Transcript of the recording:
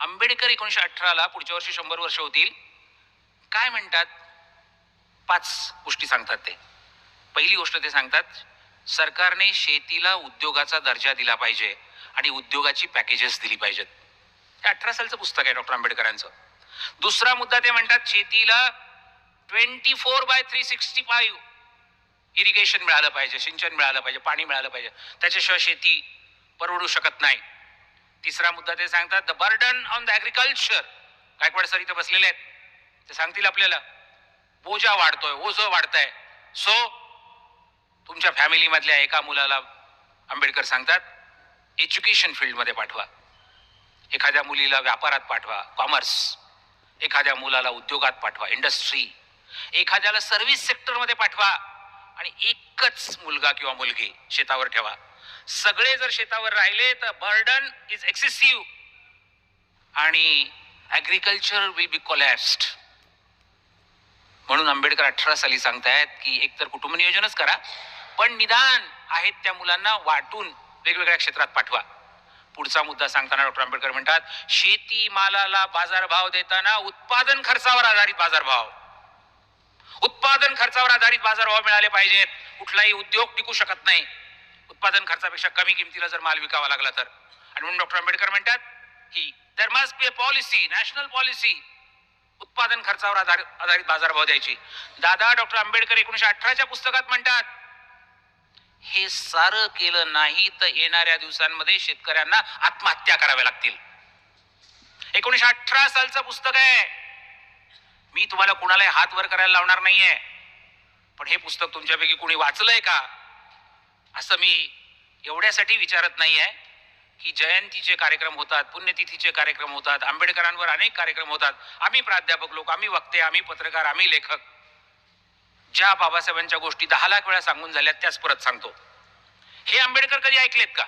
आंबेडकर 1918ला पुढच्या वर्षी 100 वर्ष होतील. काय म्हणतात? 5 गोष्टी सांगतात ते. पहिली गोष्ट ते सांगतात, सरकारने शेतीला उद्योगाचा दर्जा दिला पाहिजे आणि उद्योगाची पॅकेजेस दिली पाहिजेत. हे 18 सालचं पुस्तक आहे डॉक्टर आंबेडकरांचं. दुसरा मुद्दा ते म्हणतात, शेतीला 24/365 इरिगेशन मिळालं पाहिजे, सिंचन मिळालं पाहिजे, पाणी मिळालं पाहिजे. त्याच्याशिवाय शेती परवडू शकत नाही. तिसरा मुद्दा ते सांगतात, the burden on the agriculture. Gaikwad sir इथे बसलेले आहेत, ते सांगतील आपल्याला, बोजा वाढतोय, ओझं वाढतंय. सो तुमच्या फॅमिलीमधल्या एका मुलाला आंबेडकर सांगतात एज्युकेशन फील्डमध्ये पाठवा, एखाद्या मुलीला व्यापारात पाठवा, कॉमर्स, एखाद्या मुलाला उद्योगात पाठवा, इंडस्ट्री, एखाद्याला सर्व्हिस सेक्टरमध्ये पाठवा आणि एकच मुलगा किंवा मुलगी शेतावर ठेवा. सगळे जर शेतावर राहिले तर बर्डन इज एक्सेसिव्ह आणि ऍग्रिकल्चर विल बी कोलॅप्स्ड. म्हणून आंबेडकर 18 साली सांगतायत की एकतर कुटुंब नियोजनच करा, पण निदान आहेत त्या मुलांना वाटून वेगवेगळ्या क्षेत्रात पाठवा. पुढचा मुद्दा सांगताना डॉक्टर आंबेडकर म्हणतात, शेती मालाला बाजारभाव देताना उत्पादन खर्चावर आधारित बाजारभाव, उत्पादन खर्चावर आधारित बाजारभाव मिळाले पाहिजेत. कुठलाही उद्योग टिकू शकत नाही उत्पादन खर्चापेक्षा कमी किमतीला जर माल विकावा लागला तर. आणि म्हणून डॉक्टर आंबेडकर म्हणतात की there must be a policy, national policy, उत्पादन खर्चावर आधारित बाजारभाव द्यायची. दादा डॉक्टर आंबेडकर 1918च्या पुस्तकात म्हणतात, हे सारं केलं नाही तर येणाऱ्या दिवसांमध्ये शेतकऱ्यांना आत्महत्या कराव्या लागतील. 1918 सालचं पुस्तक आहे. मी तुम्हाला कुणाला हात वर करायला लावणार नाहीये, पण हे पुस्तक तुमच्यापैकी कुणी वाचलंय का असं मी एवढ्यासाठी विचारत नाहीये की जयंतीचे कार्यक्रम होतात, पुण्यतिथीचे कार्यक्रम होतात, आंबेडकरांवर अनेक कार्यक्रम होतात. आम्ही प्राध्यापक लोक, आम्ही वक्ते, आम्ही पत्रकार, आम्ही लेखक ज्या बाबासाहेबांच्या गोष्टी 10 लाख वेळा सांगून झाल्यात त्याच परत सांगतो. हे आंबेडकर कधी ऐकलेत का?